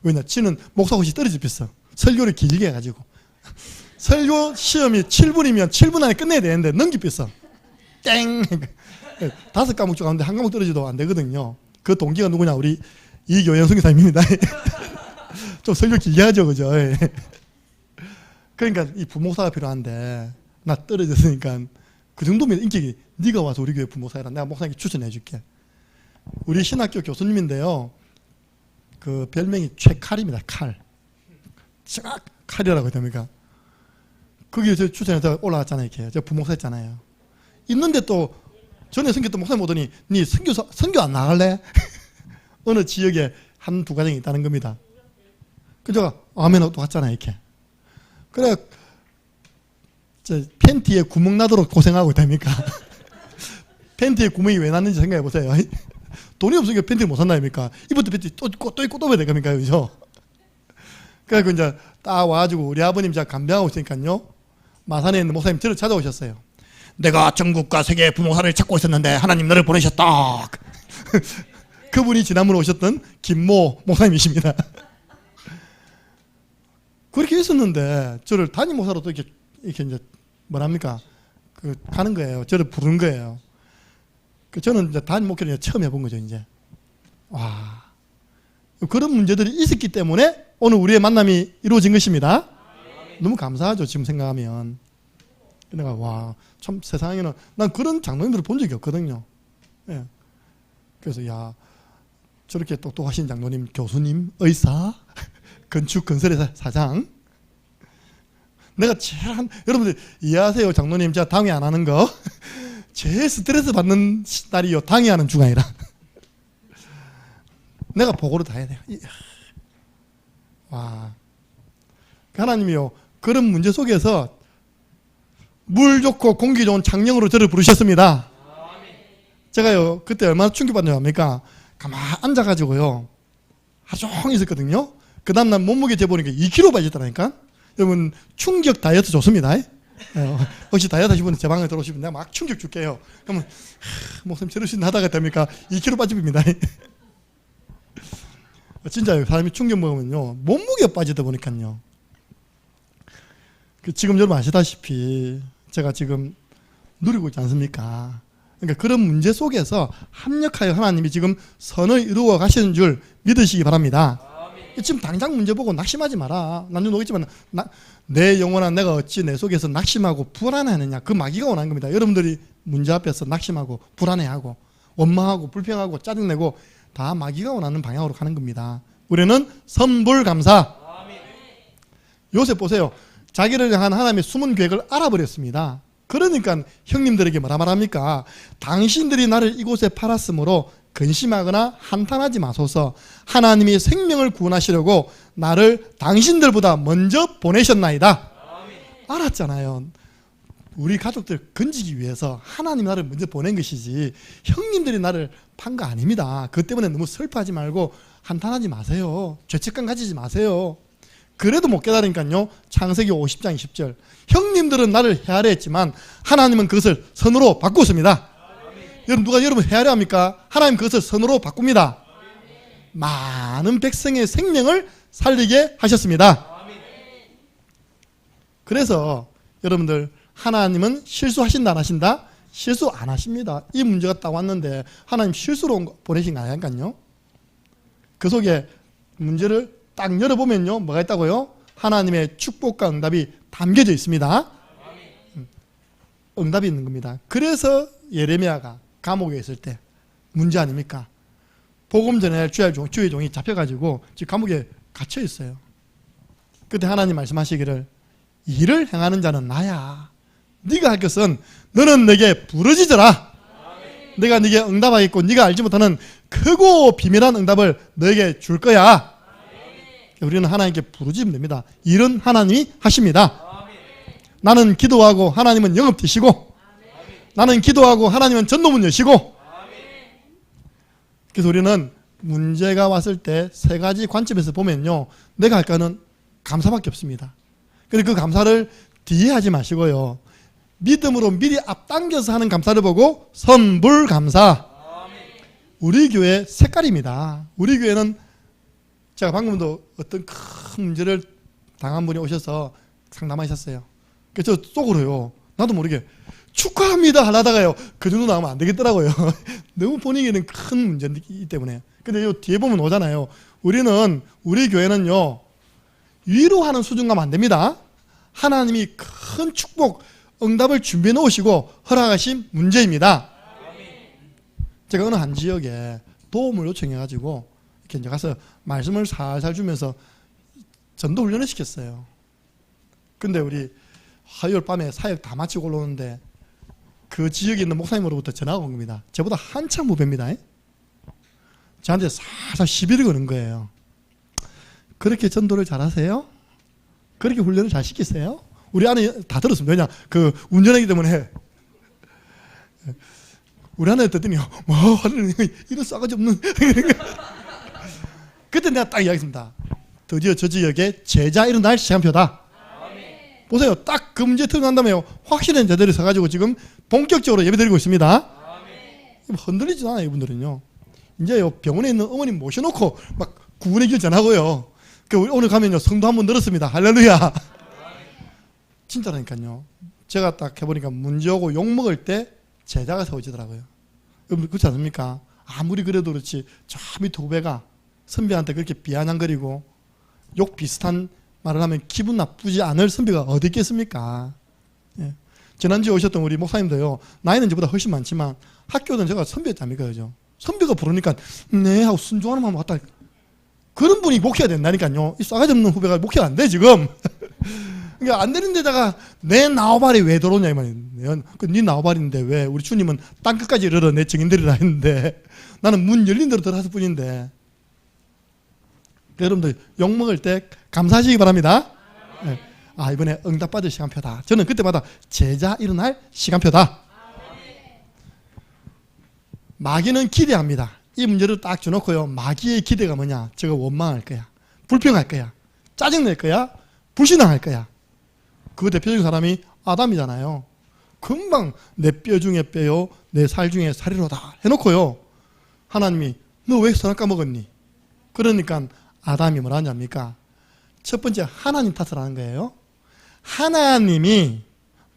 왜냐 지는 목사 혹시 떨어집했어. 설교를 길게 해가지고 설교 시험이 7분이면 7분 안에 끝내야 되는데 넘기뺐어. 땡 5과목 중 가운데 한 과목 떨어지도 안 되거든요. 그 동기가 누구냐? 우리 이교영 선교사님입니다. 좀 설교 길게 하죠, 그죠? 그러니까 이 부목사가 필요한데 나 떨어졌으니까 그 정도면 인격이 네가 와서 우리 교회 부목사해라. 내가 목사님께 추천해 줄게. 우리 신학교 교수님인데요. 그 별명이 최칼입니다. 칼. 칼이라고 해야 됩니까? 거기에 저 추천해서 올라갔잖아요. 이렇게. 제가 부목사 했잖아요. 있는데 또 전에 선교했던 목사님 오더니 니 선교 안 나갈래? 어느 지역에 한두 가정이 있다는 겁니다. 그래서 아멘하고 또 갔잖아요. 이렇게. 그래 팬티에 구멍 나도록 고생하고 있답니까? 팬티에 구멍이 왜 났는지 생각해 보세요. 돈이 없으니까 팬티를 못 산다니까. 입었던 팬티 또 입고 또 해야 될 겁니까? 그죠? 그래서 이제 딱 와가지고 우리 아버님 제가 간병하고 있으니까요. 마산에 있는 목사님 저를 찾아오셨어요. 내가 전국과 세계 부목사를 찾고 있었는데 하나님 너를 보내셨다. 그분이 지난번에 오셨던 김모 목사님이십니다. 그렇게 있었는데 저를 담임 목사로 또 이렇게 이제 뭐랍니까? 가는 거예요. 저를 부르는 거예요. 저는 이제 담임 목회를 처음 해본 거죠, 이제. 와. 그런 문제들이 있었기 때문에 오늘 우리의 만남이 이루어진 것입니다. 너무 감사하죠. 지금 생각하면. 내가 와, 참 세상에는 난 그런 장로님들을 본 적이 없거든요. 예. 그래서 야, 저렇게 똑똑하신 장로님, 교수님, 의사, 건축 건설의 사장. 내가 제일 여러분들 이해하세요. 장로님 제가 당회 안 하는 거 제일 스트레스 받는 날이요. 당회하는 주간이라. 내가 보고를 다 해야 돼요. 와, 하나님이요, 그런 문제 속에서 물 좋고 공기 좋은 창녕으로 저를 부르셨습니다. 제가요 그때 얼마나 충격받는지 압니까? 가만 앉아가지고요 하루 종일 있었거든요. 그 다음날 몸무게 재보니까 2kg 빠졌다니까. 여러분 충격 다이어트 좋습니다. 혹시 다이어트 하시는 분 제 방에 들어오시면 내가 막 충격 줄게요. 그러면 목사님 저러신 하다가 됩니까? 2kg 빠집니다. 진짜요. 사람이 충격 먹으면요 몸무게가 빠지다 보니까요. 지금 여러분 아시다시피 제가 지금 누리고 있지 않습니까? 그러니까 그런 문제 속에서 합력하여 하나님이 지금 선을 이루어 가시는 줄 믿으시기 바랍니다. 지금 당장 문제 보고 낙심하지 마라. 난좀 오겠지만 내 영혼아 내가 어찌 내 속에서 낙심하고 불안해하느냐. 그 마귀가 원하는 겁니다. 여러분들이 문제 앞에서 낙심하고 불안해하고 원망하고 불평하고 짜증내고 다 마귀가 원하는 방향으로 가는 겁니다. 우리는 선불감사. 요셉 보세요. 자기를 향한 하나님의 숨은 계획을 알아버렸습니다. 그러니까 형님들에게 뭐라 말합니까? 당신들이 나를 이곳에 팔았으므로 근심하거나 한탄하지 마소서. 하나님이 생명을 구원하시려고 나를 당신들보다 먼저 보내셨나이다. 알았잖아요. 우리 가족들 건지기 위해서 하나님이 나를 먼저 보낸 것이지 형님들이 나를 판 거 아닙니다. 그것 때문에 너무 슬퍼하지 말고 한탄하지 마세요. 죄책감 가지지 마세요. 그래도 못 깨달으니까요. 창세기 50장 20절. 형님들은 나를 헤아려 했지만 하나님은 그것을 선으로 바꾸었습니다. 여러분 누가 여러분 헤아려 합니까? 하나님 그것을 선으로 바꿉니다. 많은 백성의 생명을 살리게 하셨습니다. 그래서 여러분들 하나님은 실수하신다 안 하신다? 실수 안 하십니다. 이 문제가 딱 왔는데 하나님 실수로 보내신 거 아니니까요. 그 속에 문제를 딱 열어보면요 뭐가 있다고요? 하나님의 축복과 응답이 담겨져 있습니다. 응답이 있는 겁니다. 그래서 예레미야가 감옥에 있을 때 문제 아닙니까? 복음 전할 주의 종이 잡혀가지고 지금 감옥에 갇혀 있어요. 그때 하나님 말씀하시기를 일을 행하는 자는 나야. 네가 할 것은 너는 내게 부르짖어라. 내가 네게 응답하겠고 네가 알지 못하는 크고 비밀한 응답을 너에게 줄 거야. 우리는 하나님께 부르짖으면 됩니다. 일은 하나님이 하십니다. 나는 기도하고 하나님은 영업되시고 나는 기도하고 하나님은 전도문 여시고. 그래서 우리는 문제가 왔을 때 세 가지 관점에서 보면요 내가 할 거는 감사밖에 없습니다. 그런데 그 감사를 뒤에 하지 마시고요 믿음으로 미리 앞당겨서 하는 감사를 보고 선불감사. 우리 교회 색깔입니다. 우리 교회는 제가 방금도 어떤 큰 문제를 당한 분이 오셔서 상담하셨어요. 그래서 저 속으로요 나도 모르게 축하합니다 하려다가요 그 정도 나오면 안 되겠더라고요. 너무 본인에게는 큰 문제이기 때문에. 근데 요 뒤에 보면 오잖아요. 우리 교회는요 위로하는 수준 가면 안 됩니다. 하나님이 큰 축복 응답을 준비해 놓으시고 허락하신 문제입니다. 제가 어느 한 지역에 도움을 요청해 가지고 이렇게 이제 가서 말씀을 살살 주면서 전도 훈련을 시켰어요. 근데 우리 화요일 밤에 사역 다 마치고 올라오는데 그 지역에 있는 목사님으로부터 전화가 온 겁니다. 저보다 한참 후배입니다. 저한테 살살 시비를 거는 거예요. 그렇게 전도를 잘하세요? 그렇게 훈련을 잘 시키세요? 우리 안에 다 들었습니다. 왜냐 그 운전하기 때문에. 우리 안에 듣더니 뭐 이런 싸가지 없는. 그때 내가 딱 이야기했습니다. 드디어 저 지역에 제자 일어날 시간표다. 보세요. 딱 그 문제 터져난다며요. 확실한 제자들이 서가지고 지금 본격적으로 예배드리고 있습니다. 흔들리지 않아요. 이분들은요. 이제요 병원에 있는 어머님 모셔놓고 막 구분의 길 전하고요. 오늘 가면요 성도 한 분 늘었습니다. 할렐루야. 진짜라니까요. 제가 딱 해보니까 문제 오고 욕먹을 때 제자가 세워지더라고요. 여러분 그렇지 않습니까? 아무리 그래도 그렇지 저 밑에 후배가 선배한테 그렇게 비아냥거리고 욕 비슷한 말을 하면 기분 나쁘지 않을 선배가 어디 있겠습니까? 예. 지난주에 오셨던 우리 목사님도요, 나이는 저보다 훨씬 많지만 학교는 제가 선배였답니까? 그죠? 선배가 부르니까 네 하고 순종하는 마음 왔다. 그런 분이 목회가 된다니까요. 이 싸가지 없는 후배가 목회가 안 돼 지금. 그러니까 안 되는 데다가 내 나오발이 왜 들어오냐 이 말이에요. 네 나오발인데 왜 우리 주님은 땅끝까지 이르러 내 증인들이라 했는데 나는 문 열린 대로 들어갔을 뿐인데. 여러분들 욕먹을 때 감사하시기 바랍니다. 네. 아, 이번에 응답받을 시간표다. 저는 그때마다 제자 일어날 시간표다. 마귀는 기대합니다. 이 문제를 딱 줘놓고요. 마귀의 기대가 뭐냐? 저거 원망할 거야. 불평할 거야. 짜증낼 거야. 불신앙할 거야. 그 대표적인 사람이 아담이잖아요. 금방 내 뼈 중에 뼈요, 내 살 중에 살이로다 해놓고요. 하나님이 너 왜 선악 까먹었니? 그러니까 아담이 뭐라 하냐입니까? 첫 번째 하나님 탓을 하는 거예요. 하나님이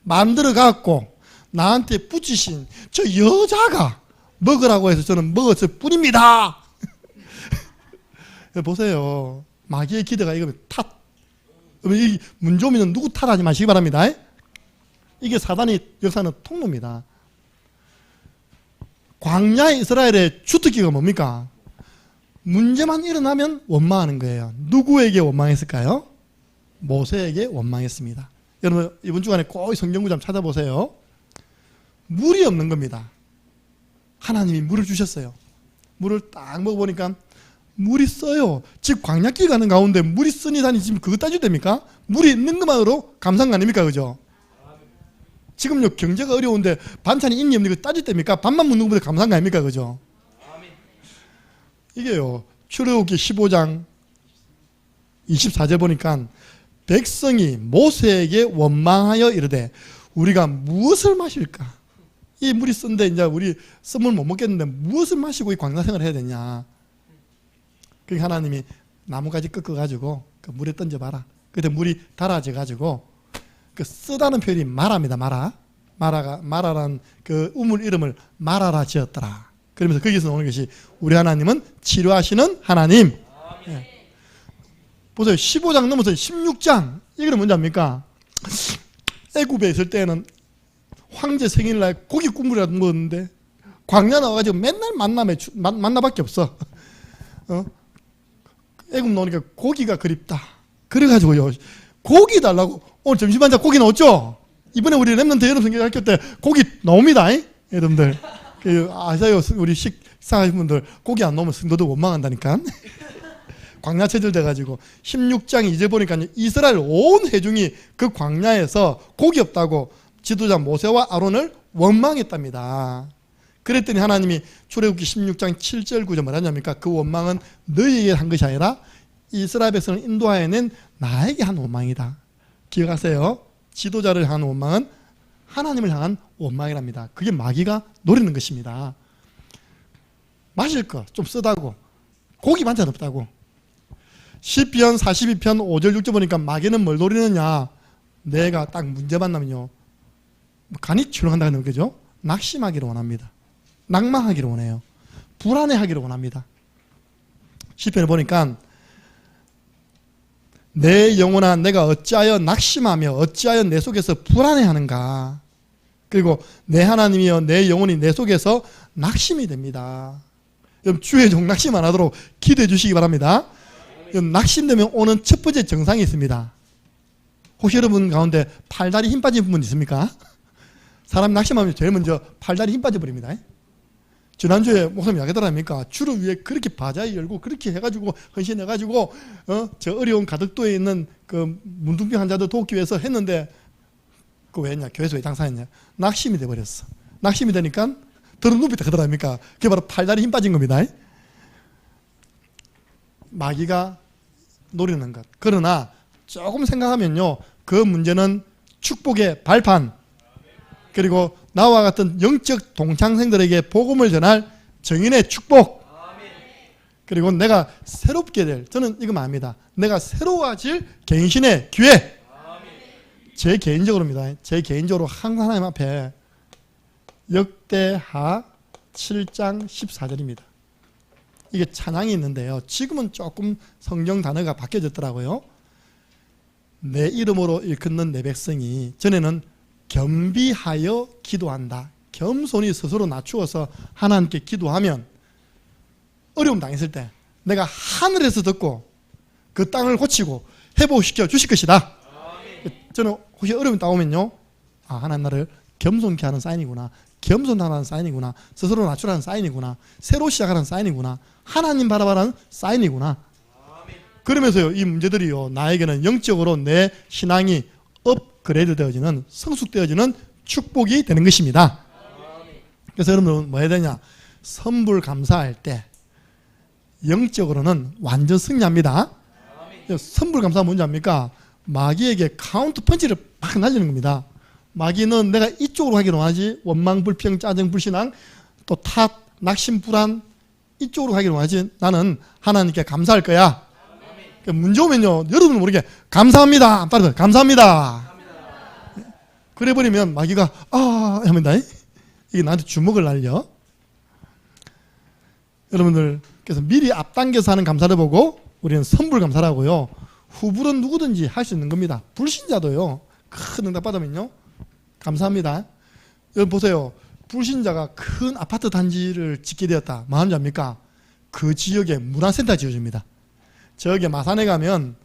만들어갖고 나한테 붙이신 저 여자가 먹으라고 해서 저는 먹었을 뿐입니다. 보세요. 마귀의 기대가 이거 탓. 이 문조미는 누구 탓하지 마시기 바랍니다. 이게 사단의 역사는 통로입니다. 광야의 이스라엘의 주특기가 뭡니까? 문제만 일어나면 원망하는 거예요. 누구에게 원망했을까요? 모세에게 원망했습니다. 여러분 이번 주간에 꼭 성경구절 한번 찾아보세요. 물이 없는 겁니다. 하나님이 물을 주셨어요. 물을 딱 먹어보니까 물이 써요. 즉 광야길 가는 가운데 물이 쓰니다니 지금 그거 따져도 됩니까? 물이 있는 것만으로 감사한 거 아닙니까? 그죠? 지금요 경제가 어려운데 반찬이 있니 없니 그거 따질 됩니까? 밥만 먹는 것보다 감사한 거 아닙니까? 그죠? 이게요 출애굽기 15장 24절 보니까 백성이 모세에게 원망하여 이르되 우리가 무엇을 마실까? 이 물이 쓴데 이제 우리 썸을 못 먹겠는데 무엇을 마시고 이 광야 생활을 해야 되냐? 그러니까 하나님이 나무가지 꺾어가지고 그 물에 던져봐라. 그때 물이 달아져 가지고 그 쓰다는 표현이 마라입니다. 마라란 그 우물 이름을 마라라 지었더라. 그러면서 거기서 나오는 것이 우리 하나님은 치료하시는 하나님. 예. 보세요. 15장 넘어서 16장. 이거는 뭔지 압니까? 애굽에 있을 때는 황제 생일날 고기 국물이라도 먹었는데 광야 나와가지고 맨날 만나밖에 없어. 애굽 나오니까 고기가 그립다. 그래가지고요 고기 달라고 오늘 점심반찬 고기 나왔죠? 이번에 우리 랩런트 여러분 성경학교 때 고기 나옵니다. 여러분들 아세요? 우리 식사하신 분들 고기 안 나오면 성도들 원망한다니까. 광야 체질 돼가지고 16장 이제 보니까 이스라엘 온 회중이 그 광야에서 고기 없다고 지도자 모세와 아론을 원망했답니다. 그랬더니 하나님이 출애굽기 16장 7절 9절 뭐라냐니까 그 원망은 너희에게 한 것이 아니라 이스라엘 백성을 인도하여 낸 나에게 한 원망이다. 기억하세요. 지도자를 향한 원망은 하나님을 향한 원망이랍니다. 그게 마귀가 노리는 것입니다. 마실 거 좀 쓰다고 고기 반찬 없다고. 시편 42편 5절 6절 보니까 마귀는 뭘 노리느냐. 내가 딱 문제 만나면요 간이 출렁한다는 거죠. 낙심하기를 원합니다. 낭망하기를 원해요. 불안해하기를 원합니다. 시편을 보니까 내 영혼아 내가 어찌하여 낙심하며 어찌하여 내 속에서 불안해하는가. 그리고 내 하나님이여 내 영혼이 내 속에서 낙심이 됩니다. 여러분 주의 종 낙심 안 하도록 기도해 주시기 바랍니다. 여러분, 낙심되면 오는 첫 번째 증상이 있습니다. 혹시 여러분 가운데 팔다리 힘 빠진 분 있습니까? 사람 낙심하면 제일 먼저 팔다리 힘 빠져버립니다. 지난주에 목사님 이야기하더랍니까? 주를 위해 그렇게 바자회 열고 그렇게 해가지고 헌신해가지고 저 어려운 가덕도에 있는 그 문둥병 환자들 돕기 위해서 했는데 그 왜 했냐? 교회에서 왜 장사했냐? 낙심이 돼버렸어. 낙심이 되니까 더러운 눈빛 하더랍니까? 그게 바로 팔다리 힘 빠진 겁니다. 마귀가 노리는 것. 그러나 조금 생각하면요 그 문제는 축복의 발판 그리고 나와 같은 영적 동창생들에게 복음을 전할 정인의 축복 그리고 내가 새롭게 될 저는 이거 압니다. 내가 새로워질 갱신의 기회. 제 개인적으로입니다. 제 개인적으로 항상 하나님 앞에 역대하 7장 14절입니다. 이게 찬양이 있는데요. 지금은 조금 성경 단어가 바뀌어졌더라고요. 내 이름으로 일컫는 내 백성이 전에는 겸비하여 기도한다. 겸손히 스스로 낮추어서 하나님께 기도하면 어려움 당했을 때 내가 하늘에서 듣고 그 땅을 고치고 회복시켜 주실 것이다. 저는 혹시 어려움이 따오면요, 하나님 나를 겸손케 하는 사인이구나, 겸손하라는 사인이구나, 스스로 낮추라는 사인이구나, 새로 시작하라는 사인이구나, 하나님 바라봐라는 사인이구나. 그러면서요, 이 문제들이요, 나에게는 영적으로 내 신앙이 업그레이드 되어지는, 성숙되어지는 축복이 되는 것입니다. 그래서 여러분은 뭐 해야 되냐? 선불 감사할 때 영적으로는 완전 승리합니다. 선불 감사가 뭔지 압니까? 마귀에게 카운트 펀치를 팍 날리는 겁니다. 마귀는 내가 이쪽으로 하기로 하지, 원망, 불평, 짜증, 불신앙, 또 탓, 낙심, 불안, 이쪽으로 하기로 하지, 나는 하나님께 감사할 거야. 그러니까 문제 오면요, 여러분은 모르게 감사합니다. 빠르게 감사합니다. 그래버리면 마귀가 합니다. 이게 나한테 주먹을 날려. 여러분들께서 미리 앞당겨서 하는 감사를 보고 우리는 선불 감사라고요. 후불은 누구든지 할 수 있는 겁니다. 불신자도요, 큰 응답 받으면요, 감사합니다. 여러분 보세요. 불신자가 큰 아파트 단지를 짓게 되었다. 뭐 하는 줄 압니까? 그 지역에 문화센터 지어줍니다. 저기 마산에 가면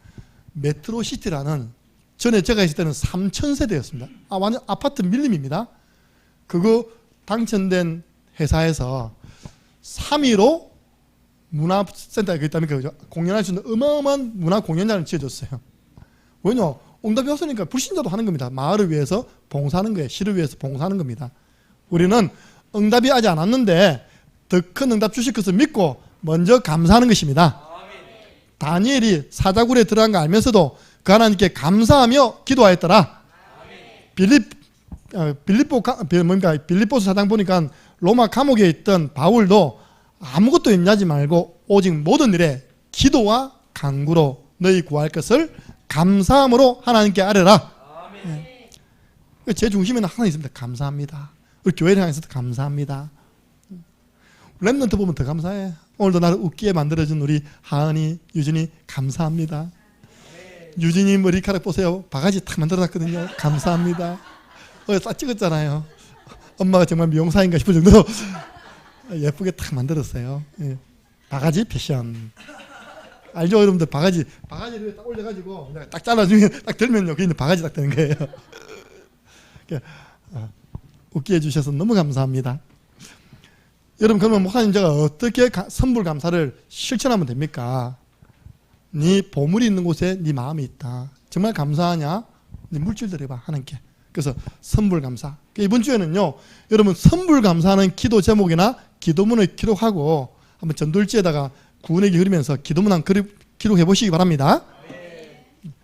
메트로시티라는, 전에 제가 있을 때는 3,000세대였습니다. 완전 아파트 밀림입니다. 그거 당첨된 회사에서 3위로 문화센터에 있다니까 공연할 수 있는 어마어마한 문화 공연장을 지어줬어요. 왜냐? 응답이 없으니까 불신자도 하는 겁니다. 마을을 위해서 봉사하는 거예요. 시를 위해서 봉사하는 겁니다. 우리는 응답이 아직 안 왔는데 더 큰 응답 주실 것을 믿고 먼저 감사하는 것입니다. 다니엘이 사자굴에 들어간 거 알면서도 그 하나님께 감사하며 기도하였더라. 빌립보서 4장 보니까 로마 감옥에 있던 바울도 아무것도 염려하지 말고 오직 모든 일에 기도와 간구로 너희 구할 것을 감사함으로 하나님께 아뢰라. 제 중심에는 하나 있습니다. 감사합니다. 우리 교회를 향해서도 감사합니다. 랩런트 보면 더 감사해. 오늘도 나를 웃기게 만들어준 우리 하은이, 유진이 감사합니다. 유진이 머리카락 보세요. 바가지 탁 만들어놨거든요. 감사합니다. 딱 찍었잖아요. 엄마가 정말 미용사인가 싶을 정도로 예쁘게 탁 만들었어요. 바가지 패션. 알죠, 여러분들? 바가지를 딱 올려가지고 딱 잘라주면, 딱 들면요, 그게 바가지 딱 되는 거예요. 웃게 해주셔서 너무 감사합니다. 여러분, 그러면 목사님, 제가 어떻게 선불 감사를 실천하면 됩니까? 네 보물이 있는 곳에 네 마음이 있다. 정말 감사하냐? 네 물질 드려봐, 하나님께. 그래서 선불 감사. 이번 주에는요, 여러분 선불 감사하는 기도 제목이나 기도문을 기록하고 한번 전돌지에다가 구은에게 흐르면서 기도문 한번 기록해 보시기 바랍니다.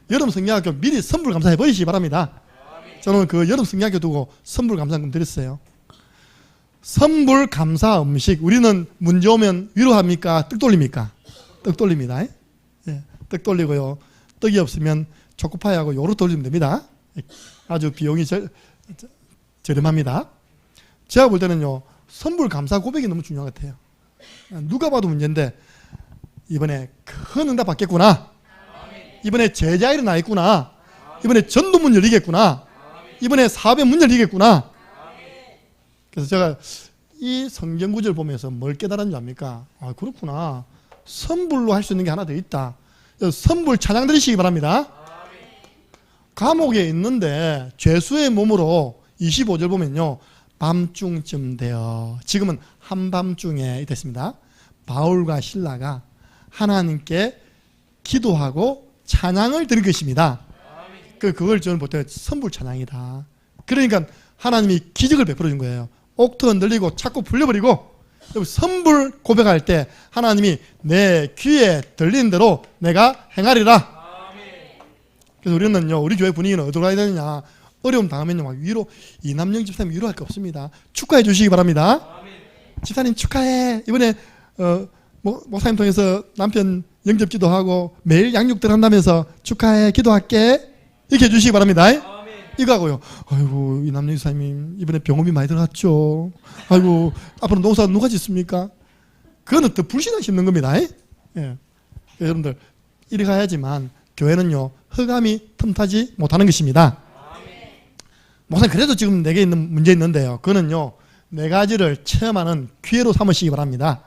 여름 성경학교 미리 선불 감사해 버리시기 바랍니다. 저는 그 여름 성경학교 두고 선불 감사금 드렸어요. 선불 감사 음식. 우리는 문제 오면 위로합니까? 떡 돌립니까? 떡 돌립니다. 떡 돌리고요, 떡이 없으면 초코파이하고 요로 돌리면 됩니다. 아주 비용이 저렴합니다. 제가 볼 때는요, 선불 감사 고백이 너무 중요한 것 같아요. 누가 봐도 문제인데 이번에 큰 응답 받겠구나, 이번에 제자 일이 나 있구나, 이번에 전도문 열리겠구나, 이번에 사업의 문 열리겠구나. 그래서 제가 이 성경 구절 보면서 뭘 깨달았는지 압니까? 그렇구나, 선불로 할 수 있는 게 하나 더 있다. 선불 찬양 드리시기 바랍니다. 감옥에 있는데 죄수의 몸으로 25절 보면요, 밤중쯤 되어, 지금은 한밤중에 됐습니다. 바울과 실라가 하나님께 기도하고 찬양을 드릴 것입니다. 그걸 저는 보통 선불 찬양이다. 그러니까 하나님이 기적을 베풀어 준 거예요. 옥터 흔들리고 자꾸 풀려버리고, 선불 고백할 때 하나님이 내 귀에 들리는 대로 내가 행하리라. 그래서 우리는요, 우리 교회 분위기는 어디로 가야 되느냐? 어려움 당하면요, 막 위로, 이남영 집사님 위로할 거 없습니다. 축하해 주시기 바랍니다. 집사님 축하해. 이번에 목사님 통해서 남편 영접기도 하고 매일 양육들 한다면서 축하해, 기도할게, 이렇게 해주시기 바랍니다. 이거 하고요, 아이고 이남영 집사님 이번에 병원비 많이 들어갔죠. 아이고 앞으로 농사 누가 짓습니까? 그거는 더 불신을 심는 겁니다. 여러분들 이리 가야지만 교회는요, 흑암이 틈타지 못하는 것입니다. 목사님 그래도 지금 내게 있는 문제 있는데요. 그거는요, 네 가지를 체험하는 기회로 삼으시기 바랍니다.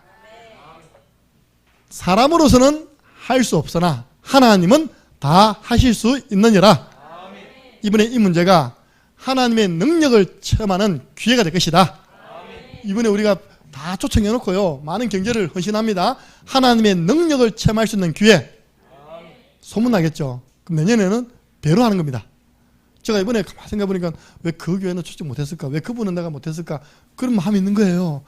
사람으로서는 할 수 없으나 하나님은 다 하실 수 있느니라. 이번에 이 문제가 하나님의 능력을 체험하는 기회가 될 것이다. 이번에 우리가 다 초청해 놓고요, 많은 경제를 헌신합니다. 하나님의 능력을 체험할 수 있는 기회. 소문나겠죠. 그럼 내년에는 배로 하는 겁니다. 제가 이번에 가만히 생각해보니까 왜 그 교회는 초청 못했을까? 왜 그분은 내가 못했을까? 그런 마음이 있는 거예요.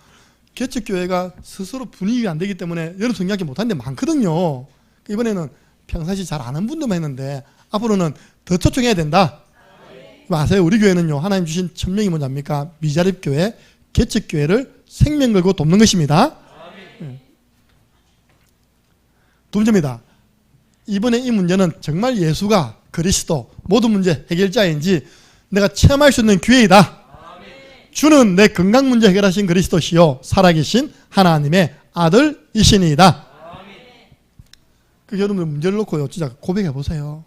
개척교회가 스스로 분위기가 안 되기 때문에 여름 성경학교 못하는 데 많거든요. 이번에는 평상시 잘 아는 분들만 했는데 앞으로는 더 초청해야 된다. 아세요? 우리 교회는요, 하나님 주신 천명이 뭔지 압니까? 미자립교회, 개척교회를 생명 걸고 돕는 것입니다. 두 번째입니다. 이번에 이 문제는 정말 예수가 그리스도 모든 문제 해결자인지 내가 체험할 수 있는 기회이다. 주는 내 건강 문제 해결하신 그리스도시요 살아계신 하나님의 아들이시니이다. 그 여러분들 문제를 놓고요, 진짜 고백해 보세요.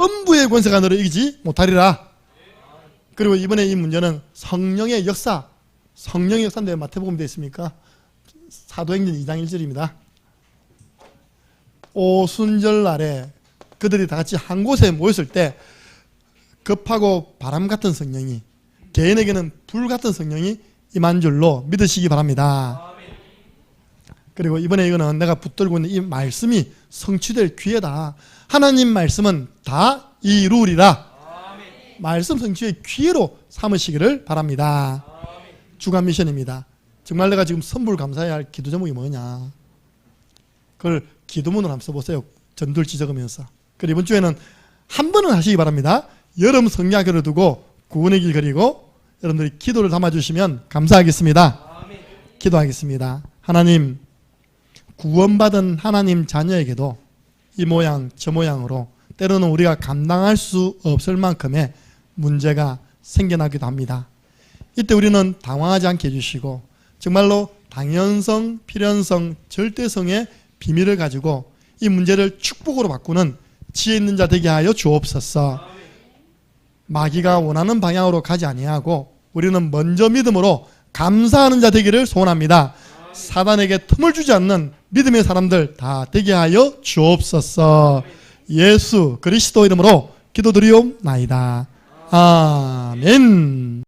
음부의 권세가 너를 이기지 못하리라. 그리고 이번에 이 문제는 성령의 역사, 성령의 역사인데 마태복음 되어 있습니까? 사도행전 2장 1절입니다. 오순절 날에 그들이 다 같이 한 곳에 모였을 때 급하고 바람 같은 성령이, 개인에게는 불 같은 성령이 임한 줄로 믿으시기 바랍니다. 그리고 이번에 이거는 내가 붙들고 있는 이 말씀이 성취될 기회다. 하나님 말씀은 다 이루리라. 말씀 성취의 기회로 삼으시기를 바랍니다. 주간 미션입니다. 정말 내가 지금 선불 감사해야 할 기도 제목이 뭐냐, 그걸 기도문으로 한번 써보세요. 전둘지 적으면서. 그리고 이번 주에는 한 번은 하시기 바랍니다. 여름 성경학교를 두고 구원의 길 그리고 여러분들이 기도를 담아주시면 감사하겠습니다. 기도하겠습니다. 하나님, 구원받은 하나님 자녀에게도 이 모양 저 모양으로 때로는 우리가 감당할 수 없을 만큼의 문제가 생겨나기도 합니다. 이때 우리는 당황하지 않게 해주시고 정말로 당연성, 필연성, 절대성의 비밀을 가지고 이 문제를 축복으로 바꾸는 지혜 있는 자 되게 하여 주옵소서. 마귀가 원하는 방향으로 가지 아니하고 우리는 먼저 믿음으로 감사하는 자 되기를 소원합니다. 사단에게 틈을 주지 않는 믿음의 사람들 다 되게 하여 주옵소서. 예수 그리스도 이름으로 기도드리옵나이다. 아멘.